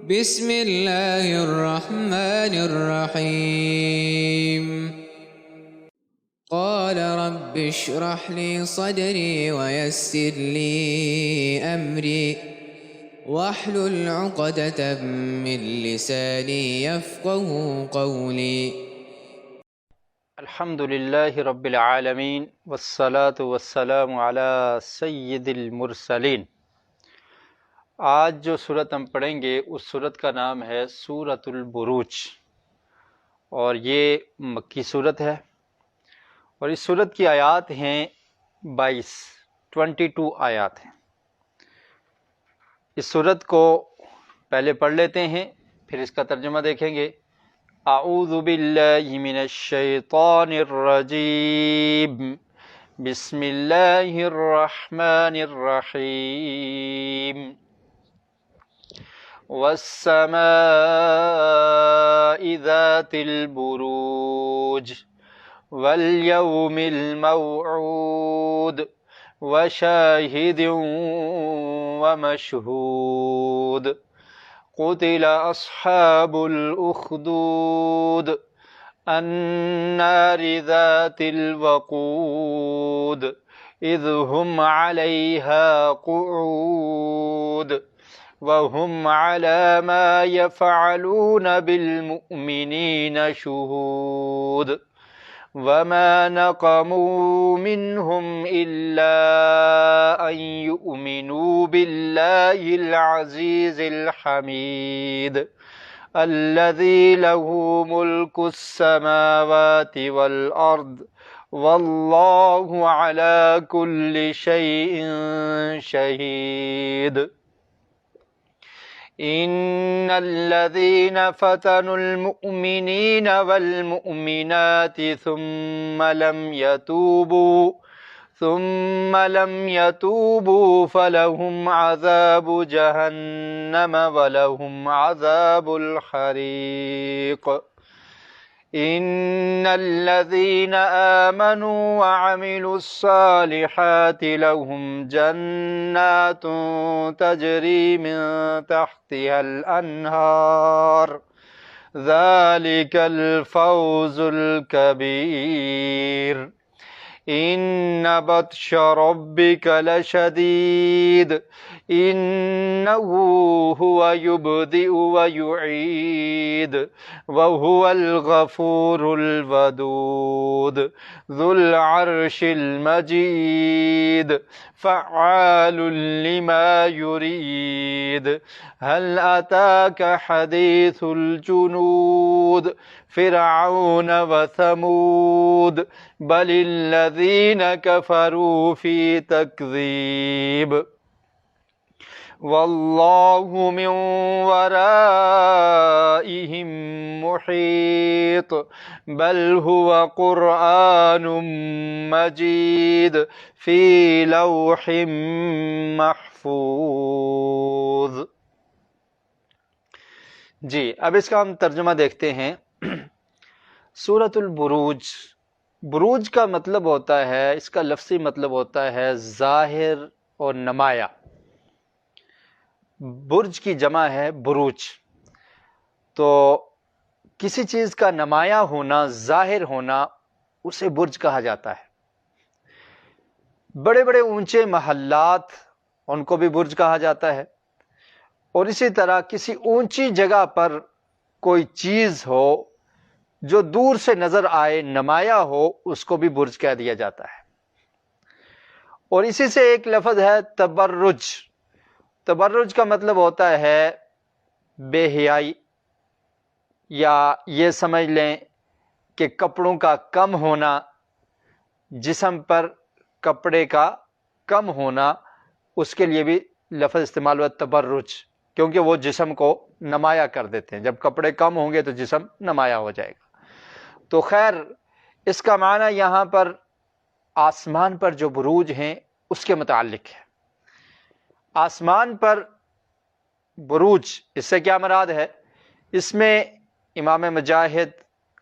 بسم اللہ الرحمن الرحیم قال رب اشرح لي صدري ويسر لي أمري واحلل عقدة من لساني يفقه قولي. الحمد للہ رب العالمین والصلاة والسلام علی سید المرسلین۔ آج جو صورت ہم پڑھیں گے اس صورت کا نام ہے سورۃ البروج، اور یہ مکی صورت ہے، اور اس صورت کی آیات ہیں 22 آیات ہیں۔ اس صورت کو پہلے پڑھ لیتے ہیں، پھر اس کا ترجمہ دیکھیں گے۔ اعوذ باللہ من الشیطان الرجیم، بسم اللہ الرحمن الرحیم۔ والسماء ذات البروج والیوم الموعود وشاہد ومشہود قتل اصحاب الاخدود النار ذات الوقود اذ هم علیہا قعود وهم على ما يفعلون بالمؤمنين شهود وما نقموا منهم إلا أن يؤمنوا بالله العزيز الحميد الذي له ملك السماوات والأرض والله على كل شيء شهيد إن الذين فتنوا المؤمنين والمؤمنات ثم لم يتوبوا فلهم عذاب جهنم ولهم عذاب الحريق إن الذين آمنوا وعملوا الصالحات لهم جنات تجري من تحتها الأنهار ذلك الفوز الكبير إن بطش ربك لشديد إنه هو يبدئ ويعيد وهو الغفور الودود ذو العرش المجيد فعال لما يريد هل أتاك حديث الجنود فرعون وثمود بل الذين كفروا في تكذيب والله من ورائهم محيط بل هو قرآن مجيد في لوح محفوظ۔ جی، اب اس کا ہم ترجمہ دیکھتے ہیں۔ سورۃ البروج، بروج کا مطلب ہوتا ہے، اس کا لفظی مطلب ہوتا ہے ظاہر اور نمایاں۔ برج کی جمع ہے بروج، تو کسی چیز کا نمایاں ہونا، ظاہر ہونا، اسے برج کہا جاتا ہے۔ بڑے بڑے اونچے محلات، ان کو بھی برج کہا جاتا ہے، اور اسی طرح کسی اونچی جگہ پر کوئی چیز ہو جو دور سے نظر آئے، نمایاں ہو، اس کو بھی برج کہہ دیا جاتا ہے۔ اور اسی سے ایک لفظ ہے تبرج۔ تبرج کا مطلب ہوتا ہے بے حیائی، یا یہ سمجھ لیں کہ کپڑوں کا کم ہونا، جسم پر کپڑے کا کم ہونا، اس کے لیے بھی لفظ استعمال ہوا تبرج، کیونکہ وہ جسم کو نمایاں کر دیتے ہیں۔ جب کپڑے کم ہوں گے تو جسم نمایاں ہو جائے گا۔ تو خیر، اس کا معنی یہاں پر آسمان پر جو بروج ہیں اس کے متعلق ہے۔ آسمان پر بروج، اس سے کیا مراد ہے؟ اس میں امام مجاہد،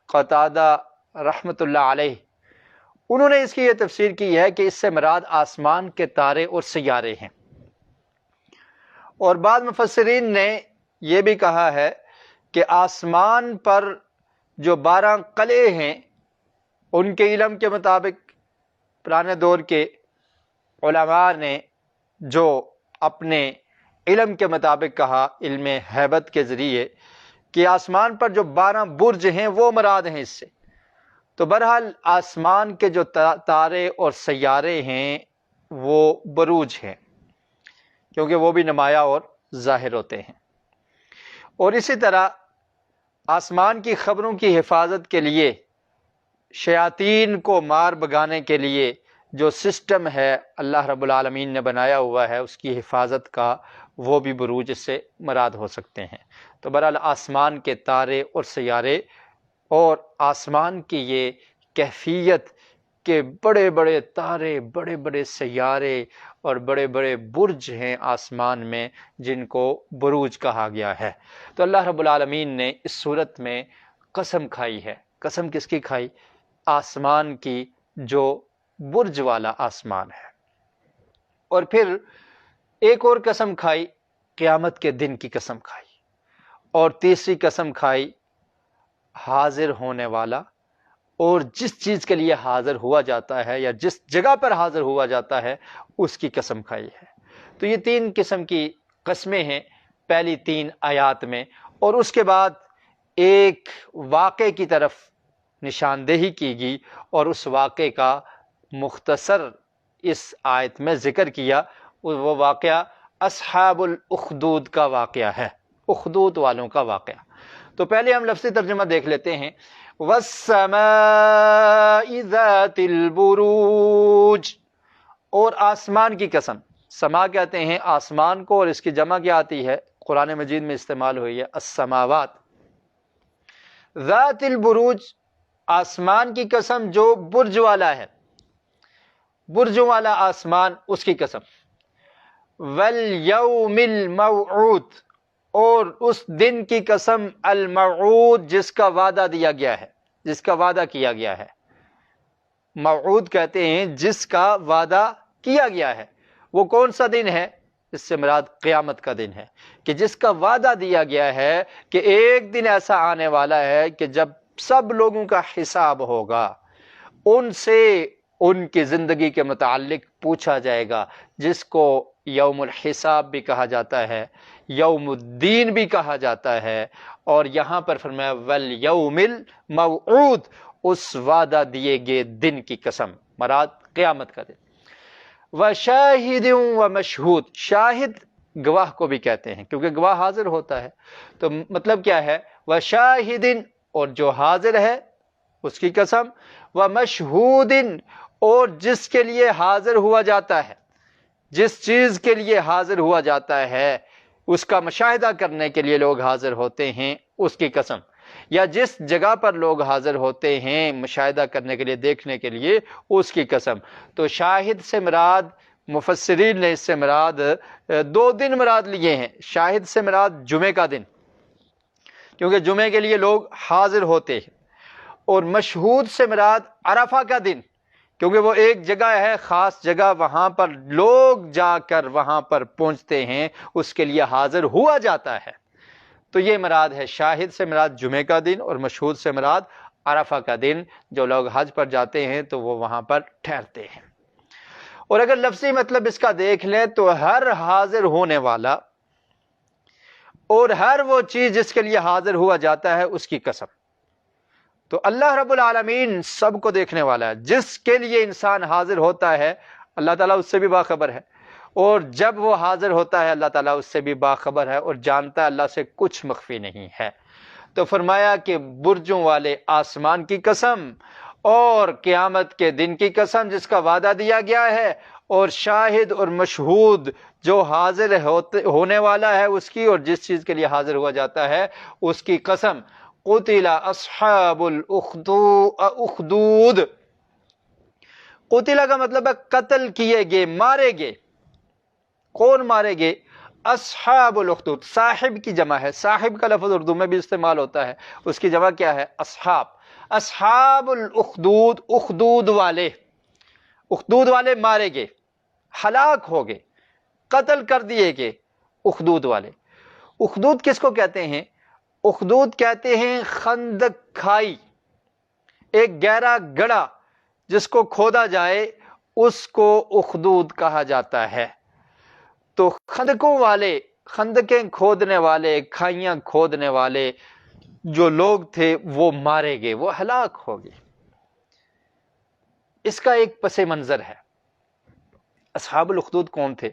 قتادہ رحمۃ اللہ علیہ، انہوں نے اس کی یہ تفسیر کی ہے کہ اس سے مراد آسمان کے تارے اور سیارے ہیں، اور بعض مفسرین نے یہ بھی کہا ہے کہ آسمان پر جو 12 قلعے ہیں، ان کے علم کے مطابق پرانے دور کے علماء نے جو اپنے علم کے مطابق کہا، علم ہیبت کے ذریعے، کہ آسمان پر جو 12 برج ہیں وہ مراد ہیں اس سے۔ تو بہرحال آسمان کے جو تارے اور سیارے ہیں وہ بروج ہیں، کیونکہ وہ بھی نمایاں اور ظاہر ہوتے ہیں۔ اور اسی طرح آسمان کی خبروں کی حفاظت کے لیے، شیاطین کو مار بھگانے کے لیے جو سسٹم ہے اللہ رب العالمین نے بنایا ہوا ہے، اس کی حفاظت کا، وہ بھی بروج اس سے مراد ہو سکتے ہیں۔ تو بہرحال آسمان کے تارے اور سیارے اور آسمان کی یہ کیفیت کہ بڑے بڑے تارے، بڑے بڑے سیارے اور بڑے بڑے برج ہیں آسمان میں، جن کو بروج کہا گیا ہے۔ تو اللہ رب العالمین نے اس صورت میں قسم کھائی ہے۔ قسم کس کی کھائی؟ آسمان کی، جو برج والا آسمان ہے۔ اور پھر ایک اور قسم کھائی، قیامت کے دن کی قسم کھائی۔ اور تیسری قسم کھائی حاضر ہونے والا، اور جس چیز کے لیے حاضر ہوا جاتا ہے یا جس جگہ پر حاضر ہوا جاتا ہے اس کی قسم کھائی ہے۔ تو یہ 3 قسم کی قسمیں ہیں پہلی 3 آیات میں، اور اس کے بعد ایک واقعے کی طرف نشاندہی کی گئی، اور اس واقعے کا مختصر اس آیت میں ذکر کیا۔ وہ واقعہ اصحاب الاخدود کا واقعہ ہے، اخدود والوں کا واقعہ۔ تو پہلے ہم لفظی ترجمہ دیکھ لیتے ہیں۔ وَالسَّمَاءِ ذَاتِ الْبُرُوجِ، اور آسمان کی قسم۔ سما کہتے ہیں آسمان کو، اور اس کی جمع کیا آتی ہے؟ قرآن مجید میں استعمال ہوئی ہے السماوات۔ ذات البروج، آسمان کی قسم جو برج والا ہے، برجوں والا آسمان، اس کی قسم۔ وَالْيَوْمِ الْمَوْعُودِ، اور اس دن کی قسم، الموعود، جس کا وعدہ دیا گیا ہے، جس کا وعدہ کیا گیا ہے۔ موعود کہتے ہیں جس کا وعدہ کیا گیا ہے۔ وہ کون سا دن ہے؟ اس سے مراد قیامت کا دن ہے، کہ جس کا وعدہ دیا گیا ہے کہ ایک دن ایسا آنے والا ہے کہ جب سب لوگوں کا حساب ہوگا، ان سے ان کی زندگی کے متعلق پوچھا جائے گا، جس کو یوم الحساب بھی کہا جاتا ہے، یوم الدین بھی کہا جاتا ہے۔ اور یہاں پر فرمایا والیوم الموعود، اس وعدہ دیے گئے دن کی قسم، مراد قیامت کا دن۔ وشاہد ومشہود، شاہد گواہ کو بھی کہتے ہیں، کیونکہ گواہ حاضر ہوتا ہے۔ تو مطلب کیا ہے؟ وشاہد، اور جو حاضر ہے اس کی قسم، ومشہود، اور جس کے لیے حاضر ہوا جاتا ہے، جس چیز کے لیے حاضر ہوا جاتا ہے، اس کا مشاہدہ کرنے کے لیے لوگ حاضر ہوتے ہیں، اس کی قسم۔ یا جس جگہ پر لوگ حاضر ہوتے ہیں مشاہدہ کرنے کے لیے، دیکھنے کے لیے، اس کی قسم۔ تو شاہد سے مراد، مفسرین نے اس سے مراد 2 دن مراد لیے ہیں۔ شاہد سے مراد جمعے کا دن، کیونکہ جمعے کے لیے لوگ حاضر ہوتے ہیں۔ اور مشہود سے مراد عرفہ کا دن، کیونکہ وہ ایک جگہ ہے، خاص جگہ، وہاں پر لوگ جا کر وہاں پر پہنچتے ہیں، اس کے لیے حاضر ہوا جاتا ہے۔ تو یہ مراد ہے، شاہد سے مراد جمعے کا دن، اور مشہود سے مراد عرفہ کا دن۔ جو لوگ حج پر جاتے ہیں تو وہ وہاں پر ٹھہرتے ہیں۔ اور اگر لفظی مطلب اس کا دیکھ لیں تو ہر حاضر ہونے والا اور ہر وہ چیز جس کے لیے حاضر ہوا جاتا ہے، اس کی قسم۔ تو اللہ رب العالمین سب کو دیکھنے والا ہے، جس کے لیے انسان حاضر ہوتا ہے اللہ تعالیٰ اس سے بھی باخبر ہے، اور جب وہ حاضر ہوتا ہے اللہ تعالیٰ اس سے بھی باخبر ہے اور جانتا ہے، اللہ سے کچھ مخفی نہیں ہے۔ تو فرمایا کہ برجوں والے آسمان کی قسم، اور قیامت کے دن کی قسم جس کا وعدہ دیا گیا ہے، اور شاہد اور مشہود جو حاضر ہونے والا ہے اس کی، اور جس چیز کے لیے حاضر ہوا جاتا ہے اس کی قسم۔ قتل اصحاب الاخدود، قتل کا مطلب ہے قتل کیے گئے، مارے گئے۔ کون مارے گئے؟ اصحاب الاخدود، صاحب کی جمع ہے، صاحب کا لفظ اردو میں بھی استعمال ہوتا ہے، اس کی جمع کیا ہے؟ اصحاب۔ اصحاب الاخدود، اخدود والے، اخدود والے مارے گئے، ہلاک ہو گئے، قتل کر دیے گئے اخدود والے۔ اخدود کس کو کہتے ہیں؟ اخدود کہتے ہیں خندق کھائی، ایک گہرا گڑھا جس کو کھودا جائے اس کو اخدود کہا جاتا ہے۔ تو خندقوں والے، خندقیں کھودنے والے، کھائیاں کھودنے والے جو لوگ تھے وہ مارے گئے، وہ ہلاک ہو گئے۔ اس کا ایک پس منظر ہے۔ اصحاب الاخدود کون تھے؟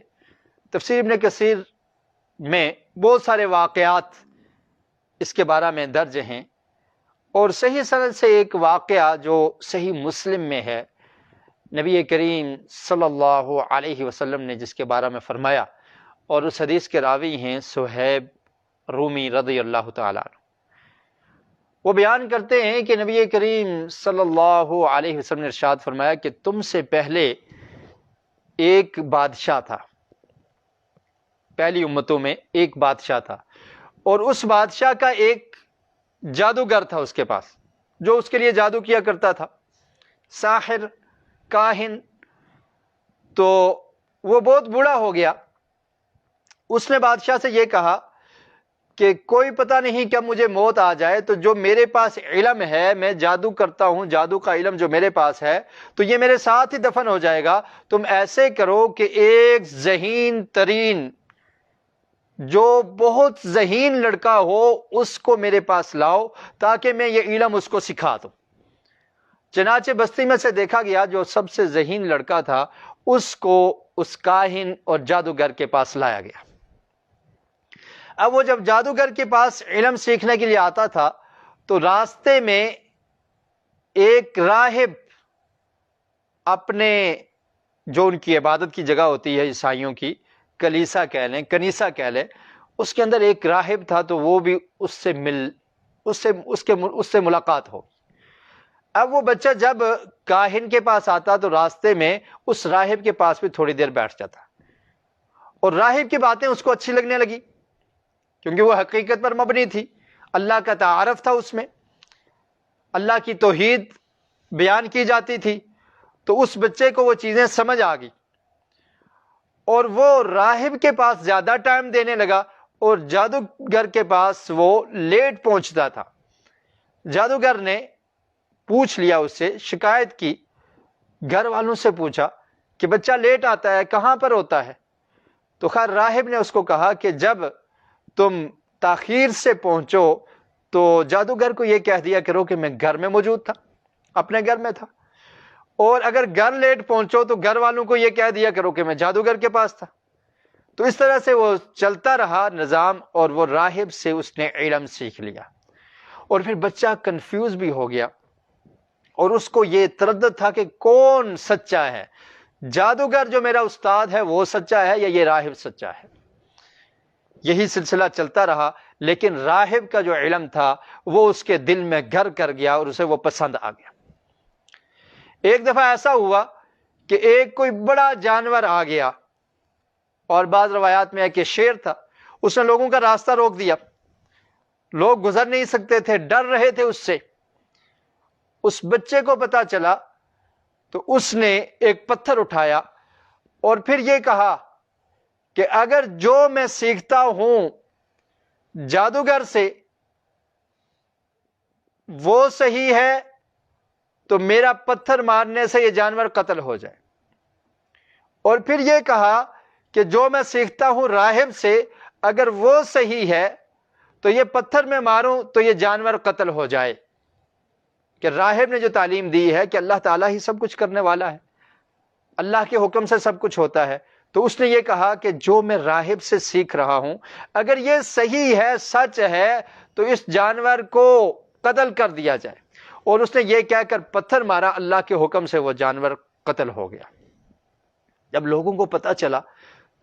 تفسیر ابن کثیر میں بہت سارے واقعات اس کے بارے میں درج ہیں، اور صحیح سند سے ایک واقعہ جو صحیح مسلم میں ہے، نبی کریم صلی اللہ علیہ وسلم نے جس کے بارے میں فرمایا، اور اس حدیث کے راوی ہیں صہیب رومی رضی اللہ تعالیٰ عنہ۔ وہ بیان کرتے ہیں کہ نبی کریم صلی اللہ علیہ وسلم نے ارشاد فرمایا کہ تم سے پہلے ایک بادشاہ تھا، پہلی امتوں میں ایک بادشاہ تھا، اور اس بادشاہ کا ایک جادوگر تھا اس کے پاس، جو اس کے لیے جادو کیا کرتا تھا، ساحر، کاہن۔ تو وہ بہت بوڑھا ہو گیا۔ اس نے بادشاہ سے یہ کہا کہ کوئی پتہ نہیں کب مجھے موت آ جائے، تو جو میرے پاس علم ہے، میں جادو کرتا ہوں، جادو کا علم جو میرے پاس ہے، تو یہ میرے ساتھ ہی دفن ہو جائے گا۔ تم ایسے کرو کہ ایک ذہین ترین، جو بہت ذہین لڑکا ہو، اس کو میرے پاس لاؤ تاکہ میں یہ علم اس کو سکھا دوں۔ چنانچہ بستی میں سے دیکھا گیا جو سب سے ذہین لڑکا تھا، اس کو اس کاہن اور جادوگر کے پاس لایا گیا۔ اب وہ جب جادوگر کے پاس علم سیکھنے کے لیے آتا تھا تو راستے میں ایک راہب اپنے، جو ان کی عبادت کی جگہ ہوتی ہے عیسائیوں کی، کلیسا کہہ لیں، کنیسا کہہ لیں، اس کے اندر ایک راہب تھا، تو وہ بھی اس سے ملاقات ہو۔ اب وہ بچہ جب کاہن کے پاس آتا تو راستے میں اس راہب کے پاس بھی تھوڑی دیر بیٹھ جاتا، اور راہب کی باتیں اس کو اچھی لگنے لگی، کیونکہ وہ حقیقت پر مبنی تھی، اللہ کا تعارف تھا، اس میں اللہ کی توحید بیان کی جاتی تھی۔ تو اس بچے کو وہ چیزیں سمجھ آ گئی، اور وہ راہب کے پاس زیادہ ٹائم دینے لگا، اور جادوگر کے پاس وہ لیٹ پہنچتا تھا۔ جادوگر نے پوچھ لیا، اس سے شکایت کی، گھر والوں سے پوچھا کہ بچہ لیٹ آتا ہے، کہاں پر ہوتا ہے؟ تو خیر راہب نے اس کو کہا کہ جب تم تاخیر سے پہنچو تو جادوگر کو یہ کہہ دیا کرو کہ میں گھر میں موجود تھا، اپنے گھر میں تھا، اور اگر گھر لیٹ پہنچو تو گھر والوں کو یہ کہہ دیا کرو کہ میں جادوگر کے پاس تھا۔ تو اس طرح سے وہ چلتا رہا نظام، اور وہ راہب سے اس نے علم سیکھ لیا، اور پھر بچہ کنفیوز بھی ہو گیا، اور اس کو یہ تردد تھا کہ کون سچا ہے، جادوگر جو میرا استاد ہے وہ سچا ہے یا یہ راہب سچا ہے۔ یہی سلسلہ چلتا رہا، لیکن راہب کا جو علم تھا وہ اس کے دل میں گھر کر گیا، اور اسے وہ پسند آ گیا۔ ایک دفعہ ایسا ہوا کہ ایک کوئی بڑا جانور آ گیا، اور بعض روایات میں ہے کہ شیر تھا، اس نے لوگوں کا راستہ روک دیا، لوگ گزر نہیں سکتے تھے، ڈر رہے تھے اس سے۔ اس بچے کو پتا چلا تو اس نے ایک پتھر اٹھایا، اور پھر یہ کہا کہ اگر جو میں سیکھتا ہوں جادوگر سے وہ صحیح ہے تو میرا پتھر مارنے سے یہ جانور قتل ہو جائے، اور پھر یہ کہا کہ جو میں سیکھتا ہوں راہب سے، اگر وہ صحیح ہے تو یہ پتھر میں ماروں تو یہ جانور قتل ہو جائے۔ کہ راہب نے جو تعلیم دی ہے کہ اللہ تعالیٰ ہی سب کچھ کرنے والا ہے، اللہ کے حکم سے سب کچھ ہوتا ہے، تو اس نے یہ کہا کہ جو میں راہب سے سیکھ رہا ہوں اگر یہ صحیح ہے، سچ ہے، تو اس جانور کو قتل کر دیا جائے، اور اس نے یہ کہہ کر پتھر مارا، اللہ کے حکم سے وہ جانور قتل ہو گیا۔ جب لوگوں کو پتہ چلا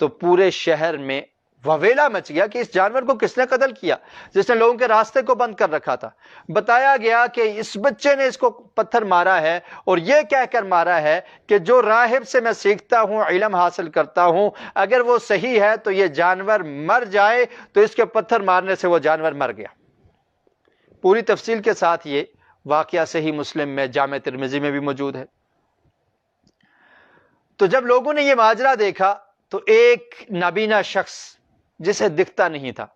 تو پورے شہر میں وویلا مچ گیا کہ اس جانور کو کس نے قتل کیا، جس نے لوگوں کے راستے کو بند کر رکھا تھا۔ بتایا گیا کہ اس بچے نے اس کو پتھر مارا ہے، اور یہ کہہ کر مارا ہے کہ جو راہب سے میں سیکھتا ہوں، علم حاصل کرتا ہوں، اگر وہ صحیح ہے تو یہ جانور مر جائے، تو اس کے پتھر مارنے سے وہ جانور مر گیا۔ پوری تفصیل کے ساتھ یہ واقعہ صحیح مسلم میں، جامع ترمذی میں بھی موجود ہے۔ تو جب لوگوں نے یہ ماجرا دیکھا تو ایک نابینا شخص جسے دکھتا نہیں تھا،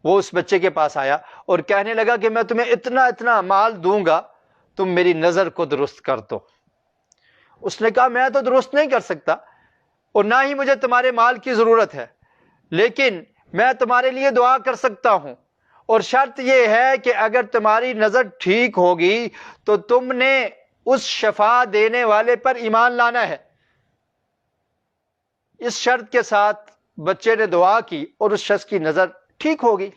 وہ اس بچے کے پاس آیا اور کہنے لگا کہ میں تمہیں اتنا اتنا مال دوں گا، تم میری نظر کو درست کر دو۔ اس نے کہا میں تو درست نہیں کر سکتا اور نہ ہی مجھے تمہارے مال کی ضرورت ہے، لیکن میں تمہارے لیے دعا کر سکتا ہوں، اور شرط یہ ہے کہ اگر تمہاری نظر ٹھیک ہوگی تو تم نے اس شفا دینے والے پر ایمان لانا ہے۔ اس شرط کے ساتھ بچے نے دعا کی اور اس شخص کی نظر ٹھیک ہوگی۔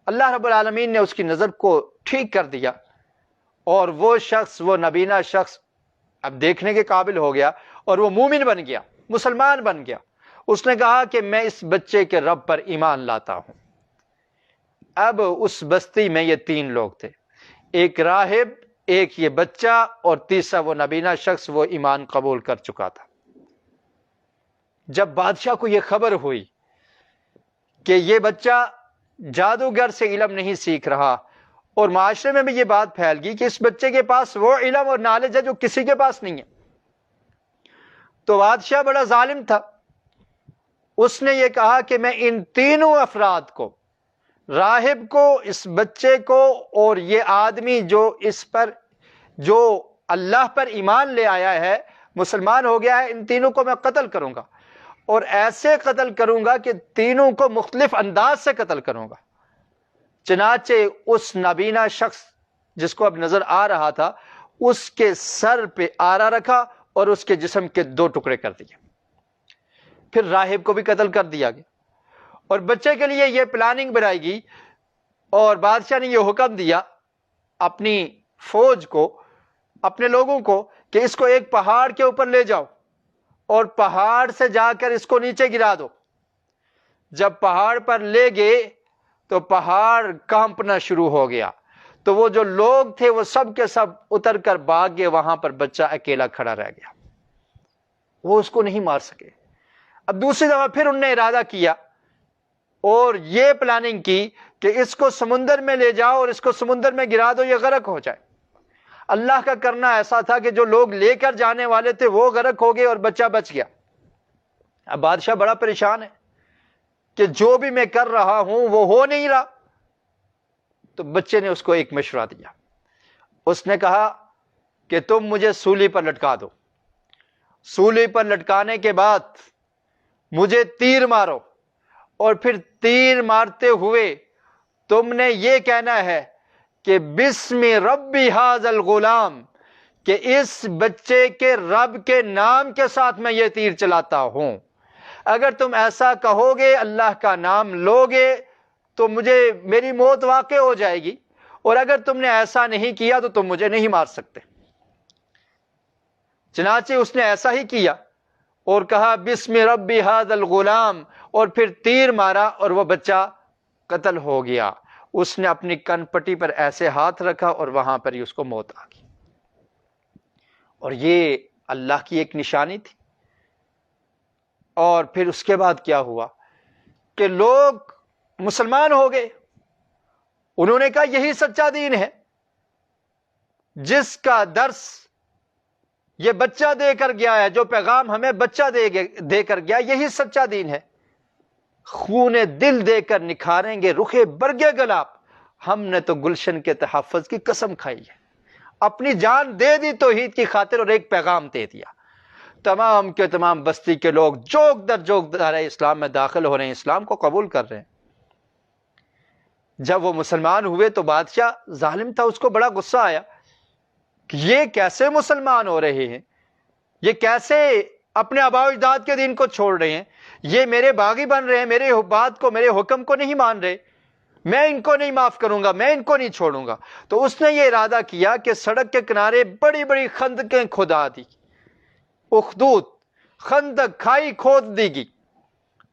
اللہ رب العالمین نے اس کی نظر کو ٹھیک کر دیا اور وہ شخص، وہ نبینا شخص اب دیکھنے کے قابل ہو گیا اور وہ مومن بن گیا، مسلمان بن گیا۔ اس نے کہا کہ میں اس بچے کے رب پر ایمان لاتا ہوں۔ اب اس بستی میں یہ 3 لوگ تھے، ایک راہب، ایک یہ بچہ اور تیسرا وہ نبینا شخص، وہ ایمان قبول کر چکا تھا۔ جب بادشاہ کو یہ خبر ہوئی کہ یہ بچہ جادوگر سے علم نہیں سیکھ رہا، اور معاشرے میں بھی یہ بات پھیل گئی کہ اس بچے کے پاس وہ علم اور نالج ہے جو کسی کے پاس نہیں ہے، تو بادشاہ بڑا ظالم تھا۔ اس نے یہ کہا کہ میں ان تینوں افراد کو، راہب کو، اس بچے کو اور یہ آدمی جو اللہ پر ایمان لے آیا ہے، مسلمان ہو گیا ہے، ان تینوں کو میں قتل کروں گا، اور ایسے قتل کروں گا کہ تینوں کو مختلف انداز سے قتل کروں گا۔ چنانچہ اس نابینا شخص جس کو اب نظر آ رہا تھا، اس کے سر پہ آرا رکھا اور اس کے جسم کے 2 ٹکڑے کر دیے۔ پھر راہب کو بھی قتل کر دیا گیا، اور بچے کے لیے یہ پلاننگ بنائی گئی، اور بادشاہ نے یہ حکم دیا اپنی فوج کو، اپنے لوگوں کو، کہ اس کو ایک پہاڑ کے اوپر لے جاؤ اور پہاڑ سے جا کر اس کو نیچے گرا دو۔ جب پہاڑ پر لے گئے تو پہاڑ کانپنا شروع ہو گیا، تو وہ جو لوگ تھے وہ سب کے سب اتر کر بھاگ گئے، وہاں پر بچہ اکیلا کھڑا رہ گیا، وہ اس کو نہیں مار سکے۔ اب دوسری دفعہ پھر انہوں نے ارادہ کیا اور یہ پلاننگ کی کہ اس کو سمندر میں لے جاؤ اور اس کو سمندر میں گرا دو، یہ غرق ہو جائے۔ اللہ کا کرنا ایسا تھا کہ جو لوگ لے کر جانے والے تھے وہ غرق ہو گئے اور بچہ بچ گیا۔ اب بادشاہ بڑا پریشان ہے کہ جو بھی میں کر رہا ہوں وہ ہو نہیں رہا۔ تو بچے نے اس کو ایک مشورہ دیا، اس نے کہا کہ تم مجھے سولی پر لٹکا دو، سولی پر لٹکانے کے بعد مجھے تیر مارو، اور پھر تیر مارتے ہوئے تم نے یہ کہنا ہے کہ بسم ربی ھذا الغلام، کہ اس بچے کے رب کے نام کے ساتھ میں یہ تیر چلاتا ہوں۔ اگر تم ایسا کہو گے، اللہ کا نام لوگے، تو میری موت واقع ہو جائے گی، اور اگر تم نے ایسا نہیں کیا تو تم مجھے نہیں مار سکتے۔ چنانچہ اس نے ایسا ہی کیا اور کہا بسم ربی ھذا الغلام، اور پھر تیر مارا اور وہ بچہ قتل ہو گیا۔ اس نے اپنی کن پٹی پر ایسے ہاتھ رکھا اور وہاں پر ہی اس کو موت آ گئی۔ اور یہ اللہ کی ایک نشانی تھی۔ اور پھر اس کے بعد کیا ہوا کہ لوگ مسلمان ہو گئے، انہوں نے کہا یہی سچا دین ہے، جس کا درس یہ بچہ دے کر گیا ہے، جو پیغام ہمیں بچہ دے کر گیا، یہی سچا دین ہے۔ خون دل دے کر نکھاریں گے رخے برگے گلاب، ہم نے تو گلشن کے تحفظ کی قسم کھائی ہے، اپنی جان دے دی توحید کی خاطر اور ایک پیغام دے دیا۔ تمام کے تمام بستی کے لوگ جوک در جوک دائرہ اسلام میں داخل ہو رہے ہیں، اسلام کو قبول کر رہے ہیں۔ جب وہ مسلمان ہوئے تو بادشاہ ظالم تھا، اس کو بڑا غصہ آیا کہ یہ کیسے مسلمان ہو رہے ہیں، یہ کیسے اپنے آباء و اجداد کے دین کو چھوڑ رہے ہیں، یہ میرے باغی بن رہے ہیں، میرے بات کو، میرے حکم کو نہیں مان رہے، میں ان کو نہیں معاف کروں گا، میں ان کو نہیں چھوڑوں گا۔ تو اس نے یہ ارادہ کیا کہ سڑک کے کنارے بڑی بڑی خندقیں کھدا دی، اخدود خندق کھائی کھود دی گئی،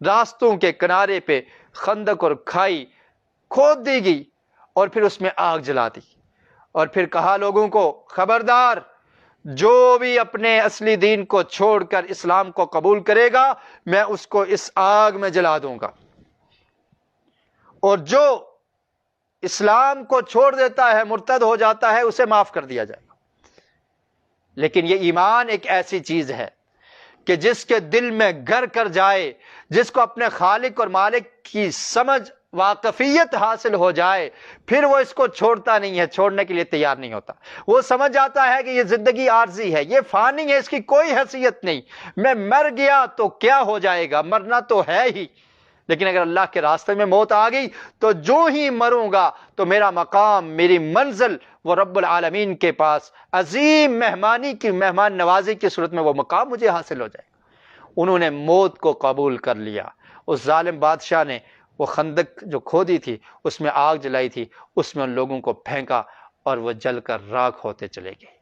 راستوں کے کنارے پہ خندق اور کھائی کھود دی گئی، اور پھر اس میں آگ جلا دی، اور پھر کہا لوگوں کو خبردار، جو بھی اپنے اصلی دین کو چھوڑ کر اسلام کو قبول کرے گا میں اس کو اس آگ میں جلا دوں گا، اور جو اسلام کو چھوڑ دیتا ہے، مرتد ہو جاتا ہے، اسے معاف کر دیا جائے گا۔ لیکن یہ ایمان ایک ایسی چیز ہے کہ جس کے دل میں گھر کر جائے، جس کو اپنے خالق اور مالک کی سمجھ واقفیت حاصل ہو جائے پھر وہ اس کو چھوڑتا نہیں ہے، چھوڑنے کے لیے تیار نہیں ہوتا۔ وہ سمجھ جاتا ہے کہ یہ زندگی عارضی ہے، یہ فانی ہے، اس کی کوئی حیثیت نہیں، میں مر گیا تو کیا ہو جائے گا، مرنا تو ہے ہی، لیکن اگر اللہ کے راستے میں موت آ گئی تو جو ہی مروں گا تو میرا مقام، میری منزل وہ رب العالمین کے پاس عظیم مہمان نوازی کی صورت میں وہ مقام مجھے حاصل ہو جائے گا۔ انہوں نے موت کو قبول کر لیا۔ اس ظالم بادشاہ نے وہ خندق جو کھودی تھی اس میں آگ جلائی تھی، اس میں ان لوگوں کو پھینکا اور وہ جل کر راکھ ہوتے چلے گئے۔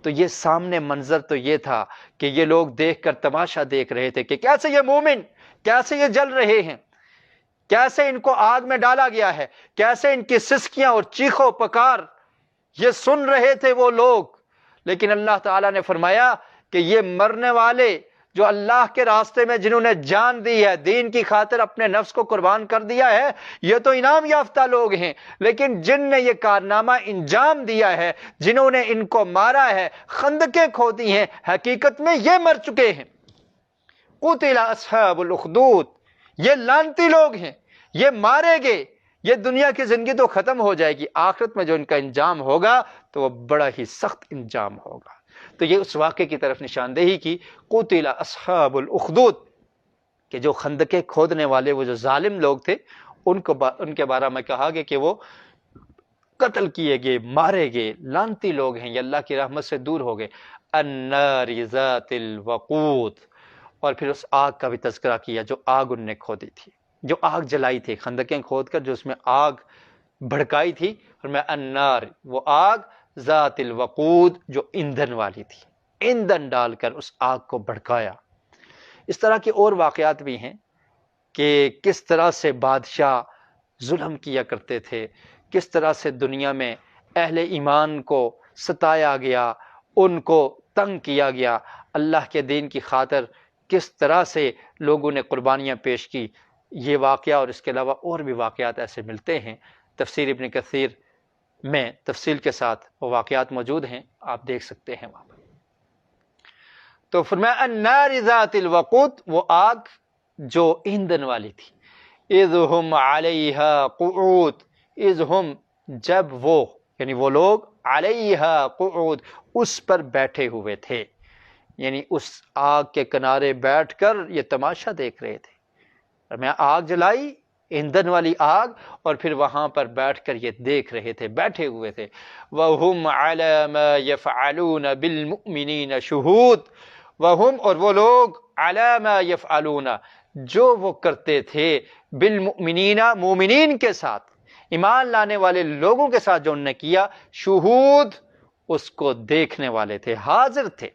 تو یہ سامنے منظر تو یہ تھا کہ یہ لوگ دیکھ کر تماشا دیکھ رہے تھے کہ کیسے یہ مومن، کیسے یہ جل رہے ہیں، کیسے ان کو آگ میں ڈالا گیا ہے، کیسے ان کی سسکیاں اور چیخو پکار یہ سن رہے تھے وہ لوگ۔ لیکن اللہ تعالیٰ نے فرمایا کہ یہ مرنے والے جو اللہ کے راستے میں جنہوں نے جان دی ہے، دین کی خاطر اپنے نفس کو قربان کر دیا ہے، یہ تو انعام یافتہ لوگ ہیں، لیکن جن نے یہ کارنامہ انجام دیا ہے، جنہوں نے ان کو مارا ہے، خندقیں کھودی ہیں، حقیقت میں یہ مر چکے ہیں۔ قتل اصحاب الاخدود، یہ لعنتی لوگ ہیں، یہ مارے گئے۔ یہ دنیا کی زندگی تو ختم ہو جائے گی، آخرت میں جو ان کا انجام ہوگا تو وہ بڑا ہی سخت انجام ہوگا۔ تو یہ اس واقعے کی طرف نشاندہی کی، قتل اصحاب الاخدود، کہ جو خندقیں کھودنے والے وہ جو ظالم لوگ تھے ان کے بارے میں کہا گیا کہ وہ قتل کیے گئے، مارے گئے، لعنتی لوگ ہیں، یہ اللہ کی رحمت سے دور ہو گئے۔ النار ذات الوقود، اور پھر اس آگ کا بھی تذکرہ کیا جو آگ ان نے کھودی تھی، جو آگ جلائی تھی، خندقیں کھود کر جو اس میں آگ بھڑکائی تھی، اور میں النار، وہ آگ، ذات الوقود، جو ایندھن والی تھی، ایندھن ڈال کر اس آگ کو بھڑکایا۔ اس طرح کے اور واقعات بھی ہیں کہ کس طرح سے بادشاہ ظلم کیا کرتے تھے، کس طرح سے دنیا میں اہل ایمان کو ستایا گیا، ان کو تنگ کیا گیا، اللہ کے دین کی خاطر کس طرح سے لوگوں نے قربانیاں پیش کی۔ یہ واقعہ اور اس کے علاوہ اور بھی واقعات ایسے ملتے ہیں، تفسیر ابن کثیر میں تفصیل کے ساتھ وہ واقعات موجود ہیں، آپ دیکھ سکتے ہیں وہاں پر۔ تو فرمایا النار ذات الوقود، وہ آگ جو ایندھن والی تھی، اذ ہم علیہا قعود، اذ ہم، جب وہ، یعنی وہ لوگ، علیہا قعود، اس پر بیٹھے ہوئے تھے، یعنی اس آگ کے کنارے بیٹھ کر یہ تماشا دیکھ رہے تھے۔ میں آگ جلائی، ایندھن والی آگ، اور پھر وہاں پر بیٹھ کر یہ دیکھ رہے تھے، بیٹھے ہوئے تھے۔ وَهُمْ عَلَى مَا يَفْعَلُونَ بِالْمُؤْمِنِينَ شُهُودٌ، وَهُمْ، اور وہ لوگ، عَلَى مَا يَفْعَلُونَ، جو وہ کرتے تھے، بالمؤمنین، مومنین کے ساتھ، ایمان لانے والے لوگوں کے ساتھ جو انہوں نے کیا، شہود، اس کو دیکھنے والے تھے، حاضر تھے،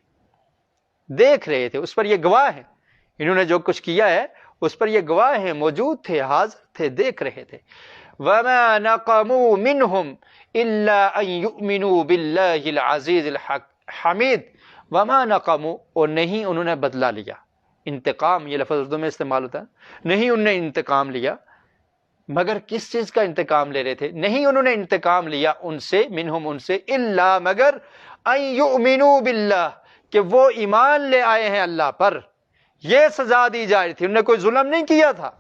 دیکھ رہے تھے، اس پر یہ گواہ ہیں، انہوں نے جو کچھ کیا ہے اس پر یہ گواہ ہیں، موجود تھے، حاضر تھے، دیکھ رہے تھے۔ وَمَا نَقَمُوا مِنْهُمْ إِلَّا أَن يُؤْمِنُوا بِاللَّهِ الْعَزِيزِ الْحَمِيدِ، وَمَا نَقَمُوا، اور نہیں انہوں نے بدلہ لیا، انتقام، یہ لفظ اردو میں استعمال ہوتا ہے، نہیں انہوں نے انتقام لیا، مگر کس چیز کا انتقام لے رہے تھے؟ نہیں انہوں نے انتقام لیا ان سے، منہم، ان سے، الا، مگر، ان یؤمنوا باللہ، کہ وہ ایمان لے آئے ہیں اللہ پر، یہ سزا دی جا رہی تھی۔ انہوں نے کوئی ظلم نہیں کیا تھا،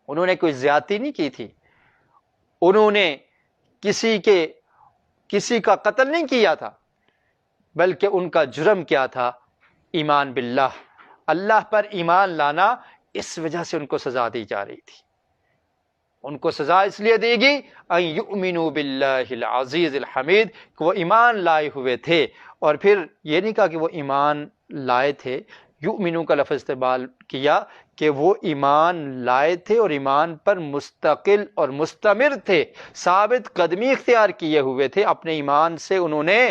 انہوں نے کوئی زیادتی نہیں کی تھی، انہوں نے کسی کا قتل نہیں کیا تھا، بلکہ ان کا جرم کیا تھا؟ ایمان باللہ، اللہ پر ایمان لانا، اس وجہ سے ان کو سزا دی جا رہی تھی۔ ان کو سزا اس لیے دے گی ان یؤمنوا باللہ العزیز الحمید، کہ وہ ایمان لائے ہوئے تھے، اور پھر یہ نہیں کہا کہ وہ ایمان لائے تھے، یؤمنو کا لفظ استعمال کیا کہ وہ ایمان لائے تھے اور ایمان پر مستقل اور مستمر تھے، ثابت قدمی اختیار کیے ہوئے تھے، اپنے ایمان سے انہوں نے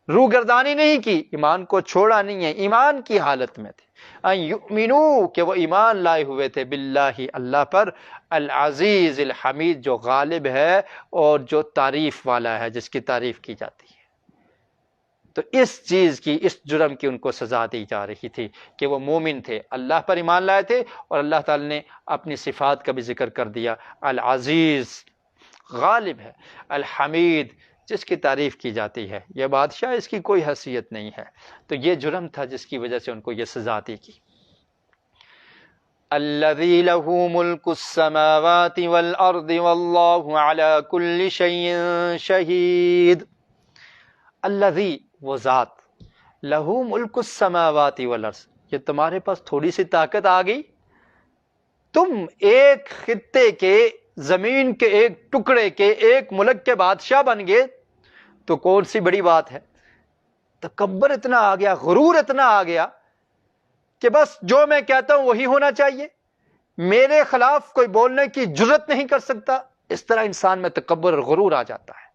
روگردانی نہیں کی، ایمان کو چھوڑا نہیں ہے، ایمان کی حالت میں تھے۔ ان یؤمنو، کہ وہ ایمان لائے ہوئے تھے، باللہ، اللہ پر، العزیز الحمید، جو غالب ہے اور جو تعریف والا ہے، جس کی تعریف کی جاتی ہے۔ تو اس چیز کی، اس جرم کی ان کو سزا دی جا رہی تھی کہ وہ مومن تھے، اللہ پر ایمان لائے تھے، اور اللہ تعالی نے اپنی صفات کا بھی ذکر کر دیا، العزیز، غالب ہے، الحمید، جس کی تعریف کی جاتی ہے، یہ بادشاہ، اس کی کوئی حیثیت نہیں ہے۔ تو یہ جرم تھا جس کی وجہ سے ان کو یہ سزا دی گئی۔ الذی لہ ملک السماوات والارض واللہ علی کل شیء شہید. الذی، وہ ذات، لہ ملک السماوات والارض، یہ تمہارے پاس تھوڑی سی طاقت آ گئی، تم ایک خطے کے، زمین کے ایک ٹکڑے کے، ایک ملک کے بادشاہ بن گئے، تو کون سی بڑی بات ہے؟ تکبر اتنا آ گیا، غرور اتنا آ گیا کہ بس جو میں کہتا ہوں وہی ہونا چاہیے، میرے خلاف کوئی بولنے کی جرت نہیں کر سکتا. اس طرح انسان میں تکبر اور غرور آ جاتا ہے.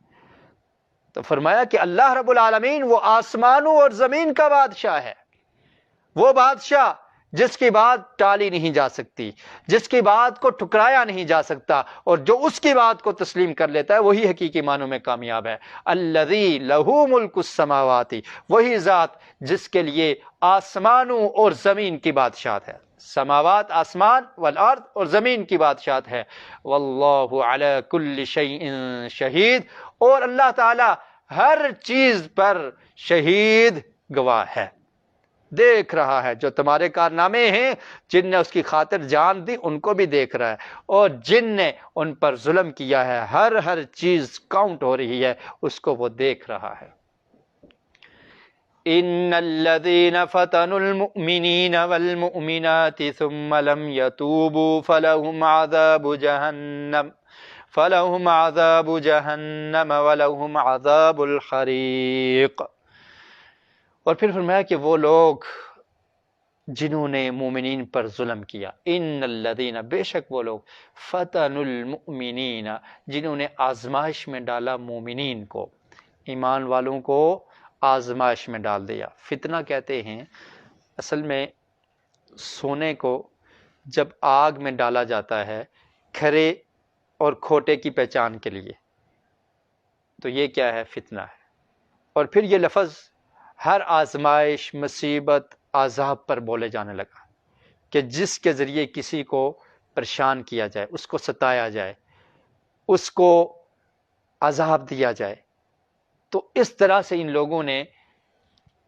تو فرمایا کہ اللہ رب العالمین وہ آسمانوں اور زمین کا بادشاہ ہے، وہ بادشاہ جس کی بات ٹالی نہیں جا سکتی، جس کی بات کو ٹھکرایا نہیں جا سکتا، اور جو اس کی بات کو تسلیم کر لیتا ہے وہی حقیقی معنوں میں کامیاب ہے. الذی لہ ملک السماوات، وہی ذات جس کے لیے آسمانوں اور زمین کی بادشاہت ہے، سماوات آسمان، والارض اور زمین کی بادشاہت ہے. واللہ علی کل شیء شہید، اور اللہ تعالی ہر چیز پر شہید، گواہ ہے، دیکھ رہا ہے. جو تمہارے کارنامے ہیں، جن نے اس کی خاطر جان دی ان کو بھی دیکھ رہا ہے، اور جن نے ان پر ظلم کیا ہے ہر چیز کاؤنٹ ہو رہی ہے، اس کو وہ دیکھ رہا ہے. ان الذين فتنوا المؤمنين والمؤمنات ثم لم يتوبوا فلهم عذاب جہنم ولهم عذاب الحریق. اور پھر فرمایا کہ وہ لوگ جنہوں نے مومنین پر ظلم کیا، ان الذین، بے شک وہ لوگ، فتنوا المؤمنین، جنہوں نے آزمائش میں ڈالا مومنین کو، ایمان والوں کو آزمائش میں ڈال دیا. فتنہ کہتے ہیں اصل میں سونے کو جب آگ میں ڈالا جاتا ہے کھرے اور کھوٹے کی پہچان کے لیے، تو یہ کیا ہے؟ فتنہ ہے. اور پھر یہ لفظ ہر آزمائش، مصیبت، عذاب پر بولے جانے لگا کہ جس کے ذریعے کسی کو پریشان کیا جائے، اس کو ستایا جائے، اس کو عذاب دیا جائے. تو اس طرح سے ان لوگوں نے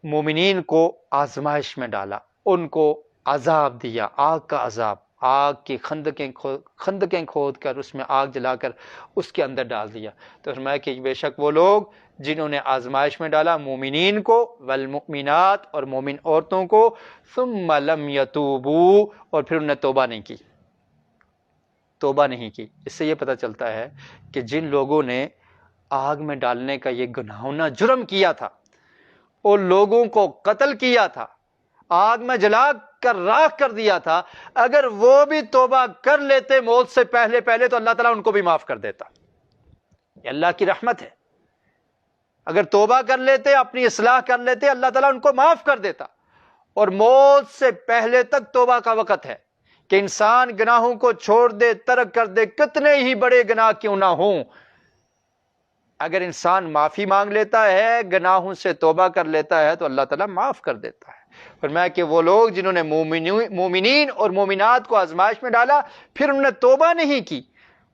مومنین کو آزمائش میں ڈالا، ان کو عذاب دیا، آگ کا عذاب، آگ کی خندقیں کھود کر اس میں آگ جلا کر اس کے اندر ڈال دیا. تو فرمایا کہ بے شک وہ لوگ جنہوں نے آزمائش میں ڈالا مومنین کو، والمؤمنات، اور مومن عورتوں کو، ثم لم یتوبوا، اور پھر انہوں نے توبہ نہیں کی. توبہ نہیں کی. اس سے یہ پتہ چلتا ہے کہ جن لوگوں نے آگ میں ڈالنے کا یہ گناہونہ جرم کیا تھا اور لوگوں کو قتل کیا تھا، آگ میں جلا کر راکھ کر دیا تھا، اگر وہ بھی توبہ کر لیتے موت سے پہلے تو اللہ تعالیٰ ان کو بھی معاف کر دیتا. یہ اللہ کی رحمت ہے. اگر توبہ کر لیتے، اپنی اصلاح کر لیتے، اللہ تعالیٰ ان کو معاف کر دیتا. اور موت سے پہلے تک توبہ کا وقت ہے کہ انسان گناہوں کو چھوڑ دے، ترک کر دے، کتنے ہی بڑے گناہ کیوں نہ ہوں. اگر انسان معافی مانگ لیتا ہے، گناہوں سے توبہ کر لیتا ہے، تو اللہ تعالیٰ معاف کر دیتا ہے. فرمایا کہ وہ لوگ جنہوں نے مومنین اور مومنات کو آزمائش میں ڈالا، پھر انہوں نے توبہ نہیں کی،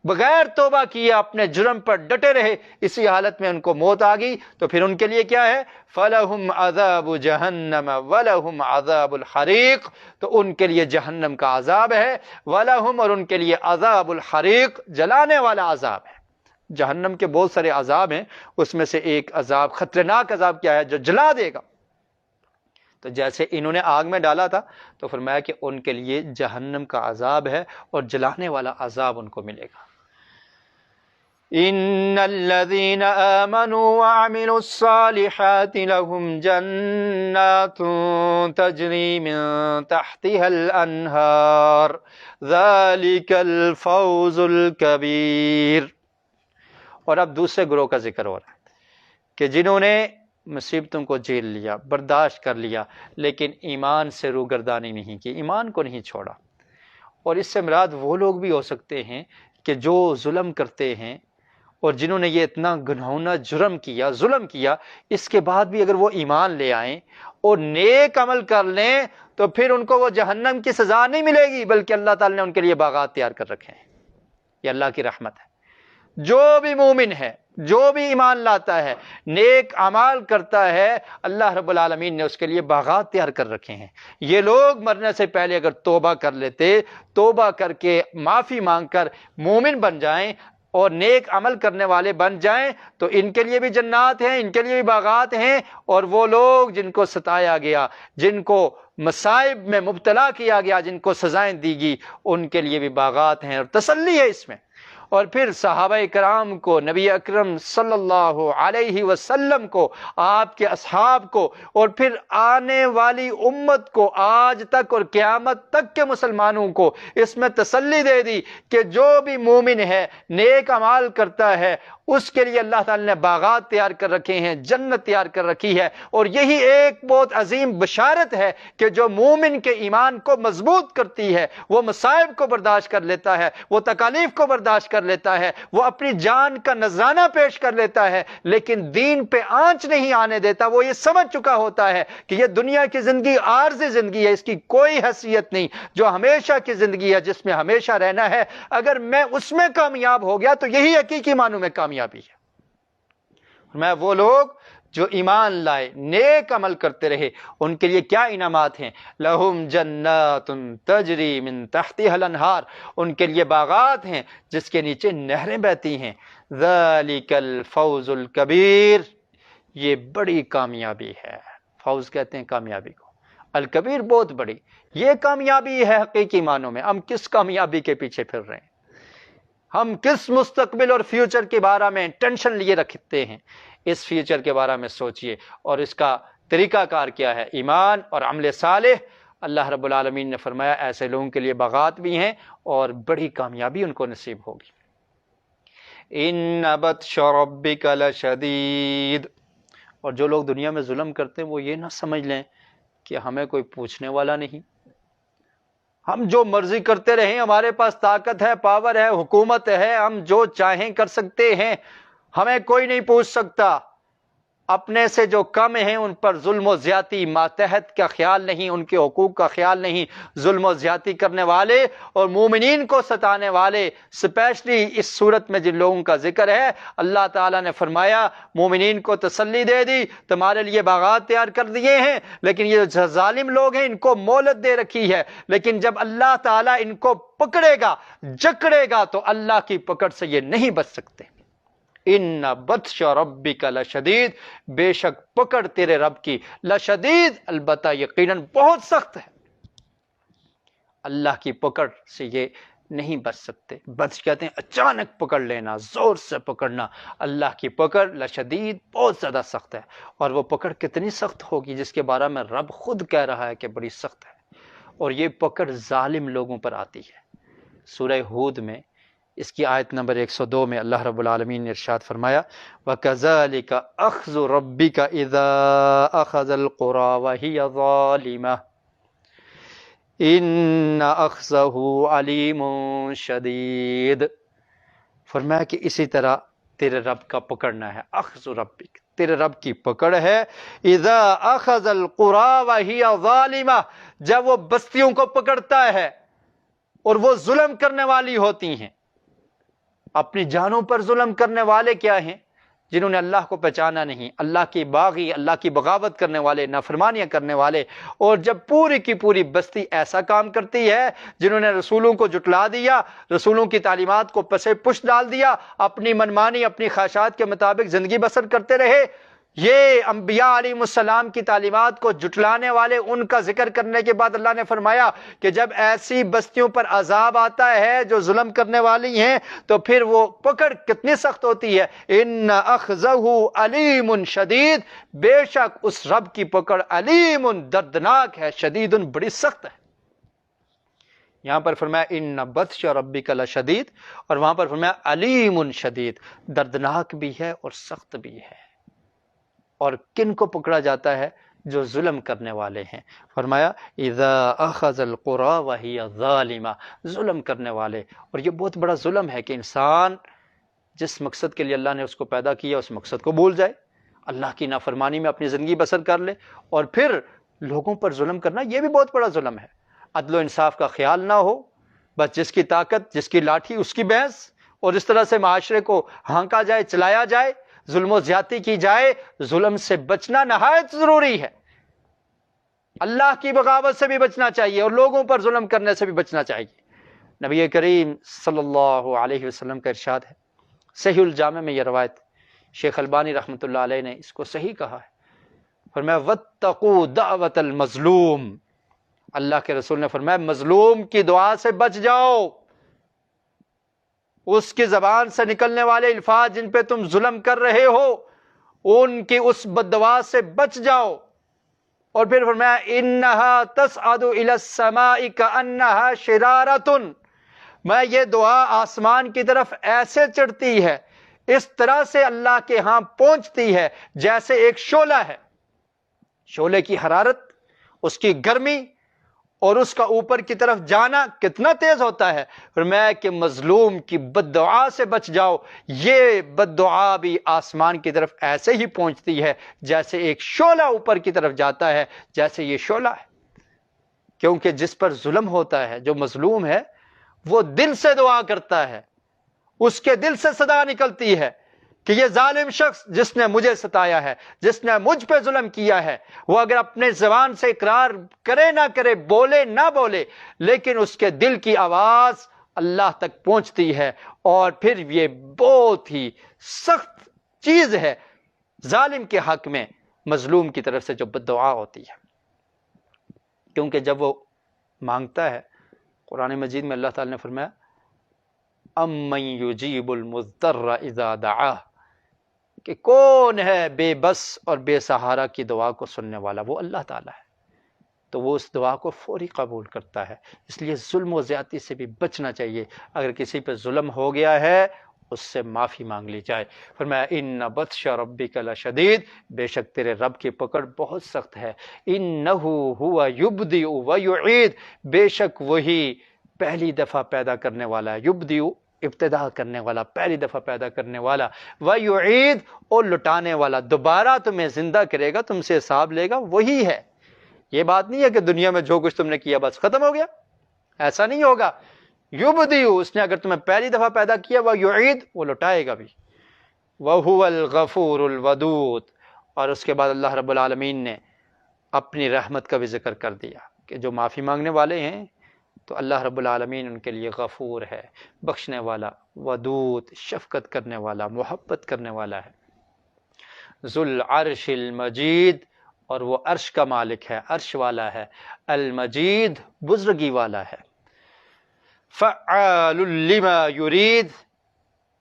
بغیر توبہ کیے اپنے جرم پر ڈٹے رہے، اسی حالت میں ان کو موت آ گئی، تو پھر ان کے لیے کیا ہے؟ فَلَهُمْ عَذَابُ جَهَنَّمَ وَلَهُمْ عَذَابُ الْحَرِيقِ، تو ان کے لیے جہنم کا عذاب ہے، وَلَهُمْ، اور ان کے لیے عذاب الحریق، جلانے والا عذاب ہے. جہنم کے بہت سارے عذاب ہیں، اس میں سے ایک عذاب، خطرناک عذاب کیا ہے؟ جو جلا دے گا. تو جیسے انہوں نے آگ میں ڈالا تھا، تو فرمایا کہ ان کے لیے جہنم کا عذاب ہے اور جلانے والا عذاب ان کو ملے گا. ان الذين آمنوا وعملوا الصالحات لهم جنات تجري من تحتها الانهار ذلك الفوز الكبير. اور اب دوسرے گروہ کا ذکر ہو رہا ہے کہ جنہوں نے مصیبتوں کو جھیل لیا، برداشت کر لیا، لیکن ایمان سے روگردانی نہیں کی، ایمان کو نہیں چھوڑا. اور اس سے مراد وہ لوگ بھی ہو سکتے ہیں کہ جو ظلم کرتے ہیں اور جنہوں نے یہ اتنا گناہونہ جرم کیا، ظلم کیا، اس کے بعد بھی اگر وہ ایمان لے آئیں اور نیک عمل کر لیں، تو پھر ان کو وہ جہنم کی سزا نہیں ملے گی، بلکہ اللہ تعالیٰ نے ان کے لیے باغات تیار کر رکھے ہیں. یہ اللہ کی رحمت ہے. جو بھی مومن ہے جو بھی ایمان لاتا ہے، نیک اعمال کرتا ہے، اللہ رب العالمین نے اس کے لیے باغات تیار کر رکھے ہیں۔ یہ لوگ مرنے سے پہلے اگر توبہ کر لیتے، توبہ کر کے معافی مانگ کر مومن بن جائیں اور نیک عمل کرنے والے بن جائیں تو ان کے لیے بھی جنات ہیں، ان کے لیے بھی باغات ہیں، اور وہ لوگ جن کو ستایا گیا، جن کو مصائب میں مبتلا کیا گیا، جن کو سزائیں دی گئی، ان کے لیے بھی باغات ہیں اور تسلی ہے اس میں۔ اور پھر صحابہ کرام کو، نبی اکرم صلی اللہ علیہ وسلم کو، آپ کے اصحاب کو، اور پھر آنے والی امت کو، آج تک اور قیامت تک کے مسلمانوں کو اس میں تسلی دے دی کہ جو بھی مومن ہے، نیک اعمال کرتا ہے، اس کے لیے اللہ تعالی نے باغات تیار کر رکھے ہیں، جنت تیار کر رکھی ہے۔ اور یہی ایک بہت عظیم بشارت ہے کہ جو مومن کے ایمان کو مضبوط کرتی ہے، وہ مصائب کو برداشت کر لیتا ہے، وہ تکالیف کو برداشت کر لیتا ہے، وہ اپنی جان کا نذرانہ پیش کر لیتا ہے، لیکن دین پہ آنچ نہیں آنے دیتا۔ وہ یہ سمجھ چکا ہوتا ہے کہ یہ دنیا کی زندگی عارضی زندگی ہے، اس کی کوئی حیثیت نہیں، جو ہمیشہ کی زندگی ہے، جس میں ہمیشہ رہنا ہے، اگر میں اس میں کامیاب ہو گیا تو یہی حقیقی معنوں میں کامیابی ہے۔ میں وہ لوگ جو ایمان لائے، نیک عمل کرتے رہے، ان کے لیے کیا انعامات ہیں؟ لہم جنات تجری من تحتها الانہار، ان کے لیے باغات ہیں جس کے نیچے نہریں بہتی ہیں۔ ذالک الفوز الکبیر، یہ بڑی کامیابی ہے۔ فوز کہتے ہیں کامیابی کو، الکبیر بہت بڑی، یہ کامیابی ہے حقیقی معنوں میں۔ ہم کس کامیابی کے پیچھے پھر رہے ہیں؟ ہم کس مستقبل اور فیوچر کے بارے میں ٹینشن لیے رکھتے ہیں؟ اس فیوچر کے بارے میں سوچئے، اور اس کا طریقہ کار کیا ہے؟ ایمان اور عمل صالح۔ اللہ رب العالمین نے فرمایا ایسے لوگوں کے لیے باغات بھی ہیں اور بڑی کامیابی ان کو نصیب ہوگی۔ ان بطش ربک لشدید، اور جو لوگ دنیا میں ظلم کرتے ہیں وہ یہ نہ سمجھ لیں کہ ہمیں کوئی پوچھنے والا نہیں، ہم جو مرضی کرتے رہیں، ہمارے پاس طاقت ہے، پاور ہے، حکومت ہے، ہم جو چاہیں کر سکتے ہیں، ہمیں کوئی نہیں پوچھ سکتا۔ اپنے سے جو کم ہیں ان پر ظلم و زیادتی، ماتحت کا خیال نہیں، ان کے حقوق کا خیال نہیں، ظلم و زیادتی کرنے والے اور مومنین کو ستانے والے، اسپیشلی اس صورت میں جن لوگوں کا ذکر ہے، اللہ تعالیٰ نے فرمایا مومنین کو تسلی دے دی، تمہارے لیے باغات تیار کر دیے ہیں، لیکن یہ جو ظالم لوگ ہیں ان کو مہلت دے رکھی ہے، لیکن جب اللہ تعالیٰ ان کو پکڑے گا، جکڑے گا، تو اللہ کی پکڑ سے یہ نہیں بچ سکتے۔ ان بطش ربک لشدید، بے شک پکڑ تیرے رب کی، لشدید البتہ یقیناً بہت سخت ہے۔ اللہ کی پکڑ سے یہ نہیں بچ سکتے۔ بطش کہتے ہیں اچانک پکڑ لینا، زور سے پکڑنا۔ اللہ کی پکڑ لشدید بہت زیادہ سخت ہے، اور وہ پکڑ کتنی سخت ہوگی جس کے بارے میں رب خود کہہ رہا ہے کہ بڑی سخت ہے، اور یہ پکڑ ظالم لوگوں پر آتی ہے۔ سورہ ہود میں اس کی آیت نمبر 102 میں اللہ رب العالمین نے ارشاد فرمایا وَكَذَلِكَ أَخْذُ رَبِّكَ إِذَا أَخَذَ الْقُرَى وَهِيَ ظَالِمَةٌ إِنَّ أَخْذَهُ عَلِيمٌ شَدِيدٌ۔ فرمایا کہ اسی طرح تیرے رب کا پکڑنا ہے، اخذ ربک، تیرے رب کی پکڑ ہے، اذا اخذ القرى وهي ظالمہ، جب وہ بستیوں کو پکڑتا ہے اور وہ ظلم کرنے والی ہوتی ہیں۔ اپنی جانوں پر ظلم کرنے والے کیا ہیں؟ جنہوں نے اللہ کو پہچانا نہیں، اللہ کی باغی، اللہ کی بغاوت کرنے والے، نافرمانیاں کرنے والے۔ اور جب پوری کی پوری بستی ایسا کام کرتی ہے، جنہوں نے رسولوں کو جھٹلا دیا، رسولوں کی تعلیمات کو پسے پش ڈال دیا، اپنی منمانی، اپنی خواہشات کے مطابق زندگی بسر کرتے رہے، یہ انبیاء علیہ السلام کی تعلیمات کو جھٹلانے والے، ان کا ذکر کرنے کے بعد اللہ نے فرمایا کہ جب ایسی بستیوں پر عذاب آتا ہے جو ظلم کرنے والی ہیں تو پھر وہ پکڑ کتنی سخت ہوتی ہے۔ ان اخذہ علیم شدید، بے شک اس رب کی پکڑ علیم دردناک ہے، شدید بڑی سخت ہے۔ یہاں پر فرمایا ان بطش ربک لشدید، اور وہاں پر فرمایا علیم شدید، دردناک بھی ہے اور سخت بھی ہے۔ اور کن کو پکڑا جاتا ہے؟ جو ظلم کرنے والے ہیں۔ فرمایا اذا اخذ القرى وهي ظالمہ، ظلم کرنے والے۔ اور یہ بہت بڑا ظلم ہے کہ انسان جس مقصد کے لیے اللہ نے اس کو پیدا کیا اس مقصد کو بھول جائے، اللہ کی نافرمانی میں اپنی زندگی بسر کر لے، اور پھر لوگوں پر ظلم کرنا یہ بھی بہت بڑا ظلم ہے۔ عدل و انصاف کا خیال نہ ہو، بس جس کی طاقت، جس کی لاٹھی اس کی بھینس، اور اس طرح سے معاشرے کو ہانکا جائے، چلایا جائے، ظلم و زیادتی کی جائے، ظلم سے بچنا نہایت ضروری ہے۔ اللہ کی بغاوت سے بھی بچنا چاہیے اور لوگوں پر ظلم کرنے سے بھی بچنا چاہیے۔ نبی کریم صلی اللہ علیہ وسلم کا ارشاد ہے، صحیح الجامع میں یہ روایت، شیخ البانی رحمۃ اللہ علیہ نے اس کو صحیح کہا ہے، فرمایا واتقوا دعوت المظلوم، اللہ کے رسول نے فرمایا مظلوم کی دعا سے بچ جاؤ، اس کی زبان سے نکلنے والے الفاظ جن پہ تم ظلم کر رہے ہو ان کی اس بد دعا سے بچ جاؤ۔ اور پھر فرمایا انہا تصعد الی السماء کانہا شرارۃ، میں یہ دعا آسمان کی طرف ایسے چڑھتی ہے، اس طرح سے اللہ کے ہاں پہنچتی ہے جیسے ایک شعلہ ہے۔ شعلے کی حرارت، اس کی گرمی اور اس کا اوپر کی طرف جانا کتنا تیز ہوتا ہے۔ فرمایا کہ مظلوم کی بد دعا سے بچ جاؤ، یہ بد دعا بھی آسمان کی طرف ایسے ہی پہنچتی ہے جیسے ایک شعلہ اوپر کی طرف جاتا ہے، جیسے یہ شعلہ ہے۔ کیونکہ جس پر ظلم ہوتا ہے، جو مظلوم ہے، وہ دل سے دعا کرتا ہے، اس کے دل سے صدا نکلتی ہے کہ یہ ظالم شخص جس نے مجھے ستایا ہے، جس نے مجھ پہ ظلم کیا ہے، وہ اگر اپنے زبان سے اقرار کرے نہ کرے، بولے نہ بولے، لیکن اس کے دل کی آواز اللہ تک پہنچتی ہے، اور پھر یہ بہت ہی سخت چیز ہے ظالم کے حق میں مظلوم کی طرف سے جو بد دعا ہوتی ہے۔ کیونکہ جب وہ مانگتا ہے، قرآن مجید میں اللہ تعالی نے فرمایا امن یجیب المضطر اذا دعاہ، کہ کون ہے بے بس اور بے سہارا کی دعا کو سننے والا، وہ اللہ تعالیٰ ہے، تو وہ اس دعا کو فوری قبول کرتا ہے۔ اس لیے ظلم و زیادتی سے بھی بچنا چاہیے، اگر کسی پہ ظلم ہو گیا ہے اس سے معافی مانگ لی جائے۔ فرمایا ان بطش ربک لشدید، بے شک تیرے رب کی پکڑ بہت سخت ہے، انہ ہوا یبدئ ویعید، بے شک وہی پہلی دفعہ پیدا کرنے والا ہے، یبدئ ابتدا کرنے والا، پہلی دفعہ پیدا کرنے والا، ویعید اور لٹانے والا، دوبارہ تمہیں زندہ کرے گا، تم سے حساب لے گا، وہی ہے۔ یہ بات نہیں ہے کہ دنیا میں جو کچھ تم نے کیا بس ختم ہو گیا، ایسا نہیں ہوگا۔ یبدئ، اس نے اگر تمہیں پہلی دفعہ پیدا کیا، ویعید، وہ لٹائے گا بھی، وہو الغفور الودود۔ اور اس کے بعد اللہ رب العالمین نے اپنی رحمت کا بھی ذکر کر دیا کہ جو معافی مانگنے والے ہیں تو اللہ رب العالمین ان کے لیے غفور ہے، بخشنے والا، ودود، شفقت کرنے والا، محبت کرنے والا ہے۔ ذو العرش المجید، اور وہ عرش کا مالک ہے، عرش والا ہے، المجید، بزرگی والا ہے، فعال لما یرید۔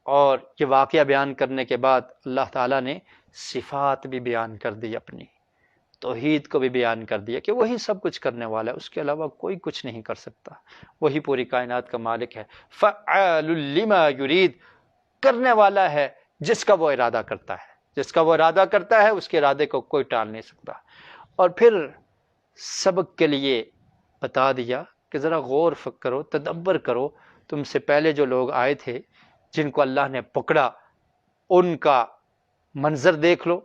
اور یہ واقعہ بیان کرنے کے بعد اللہ تعالیٰ نے صفات بھی بیان کر دی، اپنی توحید کو بھی بیان کر دیا کہ وہی سب کچھ کرنے والا ہے، اس کے علاوہ کوئی کچھ نہیں کر سکتا، وہی پوری کائنات کا مالک ہے۔ فعال لما یرید، کرنے والا ہے جس کا وہ ارادہ کرتا ہے، جس کا وہ ارادہ کرتا ہے اس کے ارادے کو کوئی ٹال نہیں سکتا۔ اور پھر سبق کے لیے بتا دیا کہ ذرا غور فکر کرو، تدبر کرو، تم سے پہلے جو لوگ آئے تھے جن کو اللہ نے پکڑا، ان کا منظر دیکھ لو،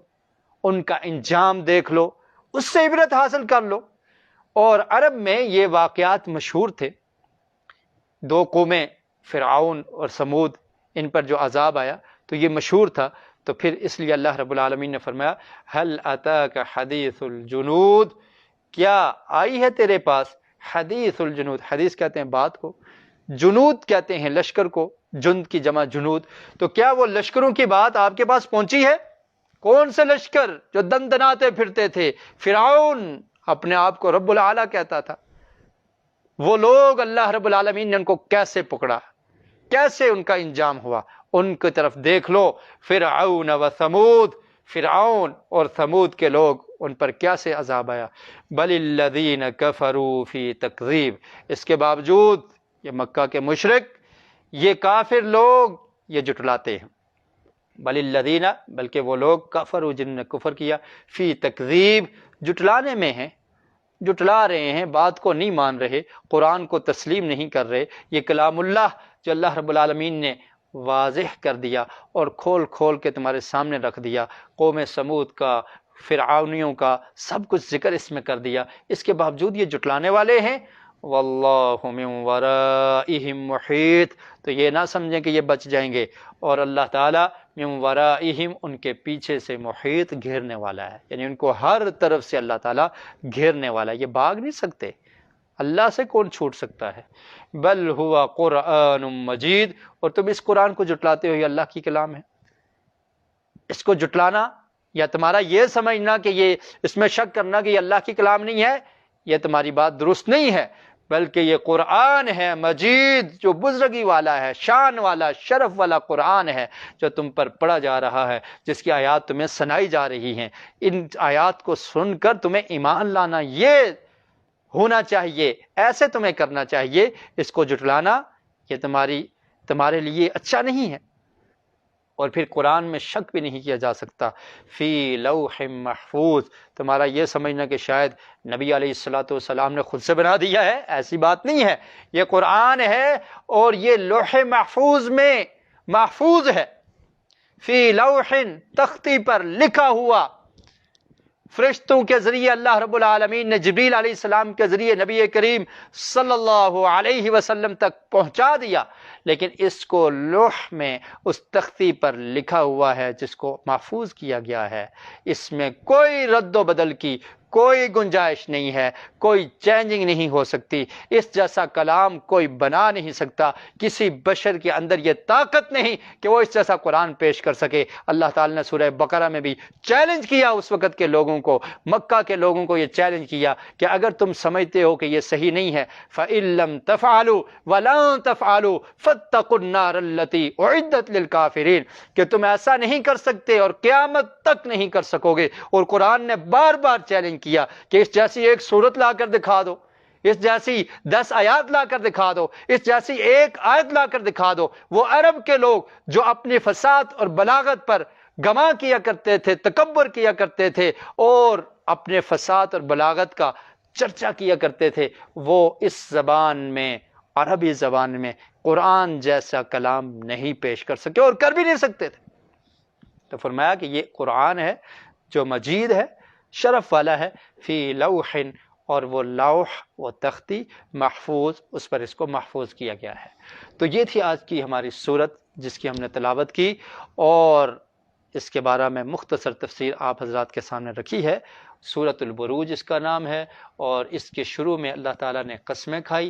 ان کا انجام دیکھ لو، اس سے عبرت حاصل کر لو۔ اور عرب میں یہ واقعات مشہور تھے، دو قومیں فرعون اور سمود، ان پر جو عذاب آیا تو یہ مشہور تھا، تو پھر اس لیے اللہ رب العالمین نے فرمایا هل اتاک حدیث الجنود، کیا آئی ہے تیرے پاس حدیث الجنود، حدیث کہتے ہیں بات کو، جنود کہتے ہیں لشکر کو، جند کی جمع جنود، تو کیا وہ لشکروں کی بات آپ کے پاس پہنچی ہے؟ کون سے لشکر جو دندناتے پھرتے تھے؟ فرعون اپنے آپ کو رب العالی کہتا تھا، وہ لوگ اللہ رب العالمین نے ان کو کیسے پکڑا، کیسے ان کا انجام ہوا، ان کی طرف دیکھ لو۔ فرعون و ثمود، فرعون اور ثمود کے لوگ، ان پر کیسے عذاب آیا۔ بل الذین کفروا فی تکذیب، اس کے باوجود یہ مکہ کے مشرک، یہ کافر لوگ یہ جٹلاتے ہیں۔ بل الذین، بلکہ وہ لوگ، کفروا، جن نے کفر کیا، فی تکذیب، جٹلانے میں ہیں، جٹلا رہے ہیں، بات کو نہیں مان رہے، قرآن کو تسلیم نہیں کر رہے۔ یہ کلام اللہ جو اللہ رب العالمین نے واضح کر دیا اور کھول کھول کے تمہارے سامنے رکھ دیا، قوم سمود کا، فرعونیوں کا، سب کچھ ذکر اس میں کر دیا، اس کے باوجود یہ جٹلانے والے ہیں۔ واللہ من ورائہم محیط، تو یہ نہ سمجھیں کہ یہ بچ جائیں گے، اور اللہ تعالیٰ من ورائہم ان کے پیچھے سے محیط گھیرنے والا ہے، یعنی ان کو ہر طرف سے اللہ تعالیٰ گھیرنے والا ہے، یہ بھاگ نہیں سکتے، اللہ سے کون چھوٹ سکتا ہے۔ بل ہوا قرآن مجید، اور تم اس قرآن کو جھٹلاتے ہو، یہ اللہ کی کلام ہے۔ اس کو جھٹلانا یا تمہارا یہ سمجھنا کہ یہ اس میں شک کرنا کہ یہ اللہ کی کلام نہیں ہے، یہ تمہاری بات درست نہیں ہے، بلکہ یہ قرآن ہے مجید، جو بزرگی والا ہے، شان والا، شرف والا قرآن ہے، جو تم پر پڑھا جا رہا ہے، جس کی آیات تمہیں سنائی جا رہی ہیں۔ ان آیات کو سن کر تمہیں ایمان لانا یہ ہونا چاہیے، ایسے تمہیں کرنا چاہیے۔ اس کو جھٹلانا یہ تمہارے لیے اچھا نہیں ہے۔ اور پھر قرآن میں شک بھی نہیں کیا جا سکتا۔ فی لوح محفوظ، تمہارا یہ سمجھنا کہ شاید نبی علیہ الصلوۃ والسلام نے خود سے بنا دیا ہے، ایسی بات نہیں ہے۔ یہ قرآن ہے اور یہ لوح محفوظ میں محفوظ ہے۔ فی لوح، تختی پر لکھا ہوا، فرشتوں کے ذریعے اللہ رب العالمین نے جبریل علیہ السلام کے ذریعے نبی کریم صلی اللہ علیہ وسلم تک پہنچا دیا، لیکن اس کو لوح میں اس تختی پر لکھا ہوا ہے جس کو محفوظ کیا گیا ہے۔ اس میں کوئی رد و بدل کی کوئی گنجائش نہیں ہے، کوئی چینجنگ نہیں ہو سکتی۔ اس جیسا کلام کوئی بنا نہیں سکتا، کسی بشر کے اندر یہ طاقت نہیں کہ وہ اس جیسا قرآن پیش کر سکے۔ اللہ تعالیٰ نے سورہ بقرہ میں بھی چیلنج کیا اس وقت کے لوگوں کو، مکہ کے لوگوں کو یہ چیلنج کیا کہ اگر تم سمجھتے ہو کہ یہ صحیح نہیں ہے، فَإِن لَّمْ تَفْعَلُوا وَلَن تَفْعَلُوا فَاتَّقُوا النَّارَ الَّتِي أُعِدَّتْ لِلْكَافِرِينَ، کہ تم ایسا نہیں کر سکتے اور قیامت تک نہیں کر سکو گے۔ اور قرآن نے بار بار چیلنج کیا کہ اس جیسی ایک صورت لا کر دکھا دو، اس جیسی 10 آیات لا کر دکھا دو، اس جیسی ایک آیت لا کر دکھا دو۔ وہ عرب کے لوگ جو اپنی فصاحت اور بلاغت پر گما کیا کرتے تھے، تکبر کیا کرتے تھے اور اپنے فصاحت اور بلاغت کا چرچا کیا کرتے تھے، وہ اس زبان میں، عربی زبان میں قرآن جیسا کلام نہیں پیش کر سکے اور کر بھی نہیں سکتے تھے۔ تو فرمایا کہ یہ قرآن ہے جو مجید ہے، شرف والا ہے، فی لوح، اور وہ لوح، وہ تختی محفوظ، اس پر اس کو محفوظ کیا گیا ہے۔ تو یہ تھی آج کی ہماری سورت جس کی ہم نے تلاوت کی، اور اس کے بارے میں مختصر تفسیر آپ حضرات کے سامنے رکھی ہے۔ سورۃ البروج اس کا نام ہے، اور اس کے شروع میں اللہ تعالیٰ نے قسمیں کھائی،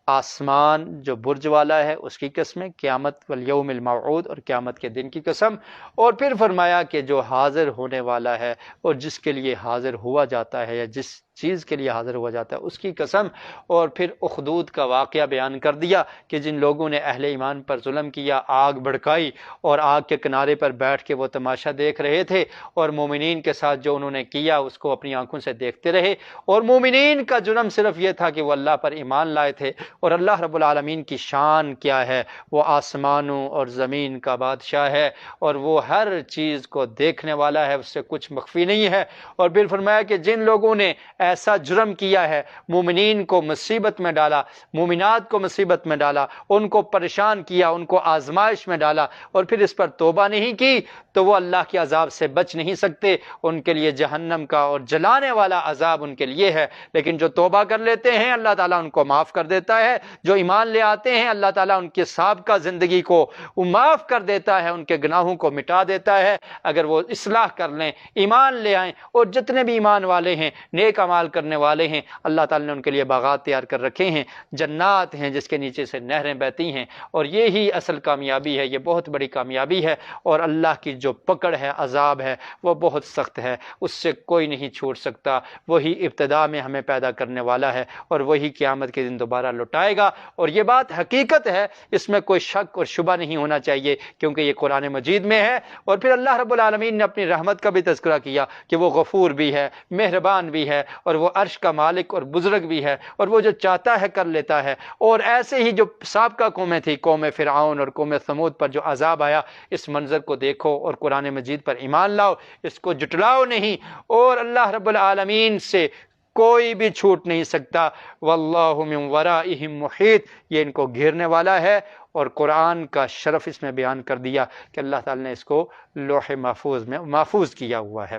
آسمان جو برج والا ہے اس کی قسمیں، قیامت والیوم الموعود، اور قیامت کے دن کی قسم، اور پھر فرمایا کہ جو حاضر ہونے والا ہے اور جس کے لیے حاضر ہوا جاتا ہے یا جس چیز کے لیے حاضر ہوا جاتا ہے اس کی قسم، اور پھر اخدود کا واقعہ بیان کر دیا کہ جن لوگوں نے اہل ایمان پر ظلم کیا، آگ بھڑکائی اور آگ کے کنارے پر بیٹھ کے وہ تماشا دیکھ رہے تھے، اور مومنین کے ساتھ جو انہوں نے کیا اس کو اپنی آنکھوں سے دیکھتے رہے، اور مومنین کا جرم صرف یہ تھا کہ وہ اللہ پر ایمان لائے تھے۔ اور اللہ رب العالمین کی شان کیا ہے، وہ آسمانوں اور زمین کا بادشاہ ہے، اور وہ ہر چیز کو دیکھنے والا ہے، اس سے کچھ مخفی نہیں ہے۔ اور پھر فرمایا کہ جن لوگوں نے ایسا جرم کیا ہے، مومنین کو مصیبت میں ڈالا، مومنات کو مصیبت میں ڈالا، ان کو پریشان کیا، ان کو آزمائش میں ڈالا، اور پھر اس پر توبہ نہیں کی، تو وہ اللہ کے عذاب سے بچ نہیں سکتے، ان کے لیے جہنم کا اور جلانے والا عذاب ان کے لیے ہے۔ لیکن جو توبہ کر لیتے ہیں اللہ تعالیٰ ان کو معاف کر دیتا ہے، جو ایمان لے آتے ہیں اللہ تعالیٰ ان کے سابقہ زندگی کو وہ معاف کر دیتا ہے، ان کے گناہوں کو مٹا دیتا ہے اگر وہ اصلاح کر لیں، ایمان لے آئیں۔ اور جتنے بھی ایمان والے ہیں، نیک اعمال کرنے والے ہیں، اللہ تعالیٰ نے ان کے لیے باغات تیار کر رکھے ہیں، جنات ہیں جس کے نیچے سے نہریں بہتی ہیں، اور یہی اصل کامیابی ہے، یہ بہت بڑی کامیابی ہے۔ اور اللہ کی جو پکڑ ہے، عذاب ہے، وہ بہت سخت ہے، اس سے کوئی نہیں چھوٹ سکتا۔ وہی ابتدا میں ہمیں پیدا کرنے والا ہے اور وہی قیامت کے دن دوبارہ لوٹائے گا، اور یہ بات حقیقت ہے، اس میں کوئی شک اور شبہ نہیں ہونا چاہیے، کیونکہ یہ قرآن مجید میں ہے۔ اور پھر اللہ رب العالمین نے اپنی رحمت کا بھی تذکرہ کیا کہ وہ غفور بھی ہے، مہربان بھی ہے، اور وہ عرش کا مالک اور بزرگ بھی ہے، اور وہ جو چاہتا ہے کر لیتا ہے۔ اور ایسے ہی جو سابقہ قومیں تھیں، قوم فرعون اور قوم ثمود پر جو عذاب آیا، اس منظر کو دیکھو اور قرآن مجید پر ایمان لاؤ، اس کو جٹلاؤ نہیں، اور اللہ رب العالمین سے کوئی بھی چھوٹ نہیں سکتا۔ واللہ من ورائہم محیط، یہ ان کو گھیرنے والا ہے۔ اور قرآن کا شرف اس میں بیان کر دیا کہ اللہ تعالی نے اس کو لوح محفوظ میں محفوظ کیا ہوا ہے۔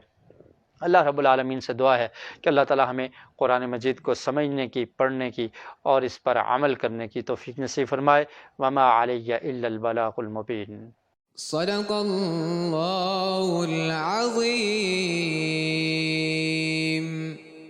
اللہ رب العالمین سے دعا ہے کہ اللہ تعالی ہمیں قرآن مجید کو سمجھنے کی، پڑھنے کی اور اس پر عمل کرنے کی توفیق نصیب فرمائے۔ وما علیہ الا البلاغ المبین۔ صدق اللہ العظیم۔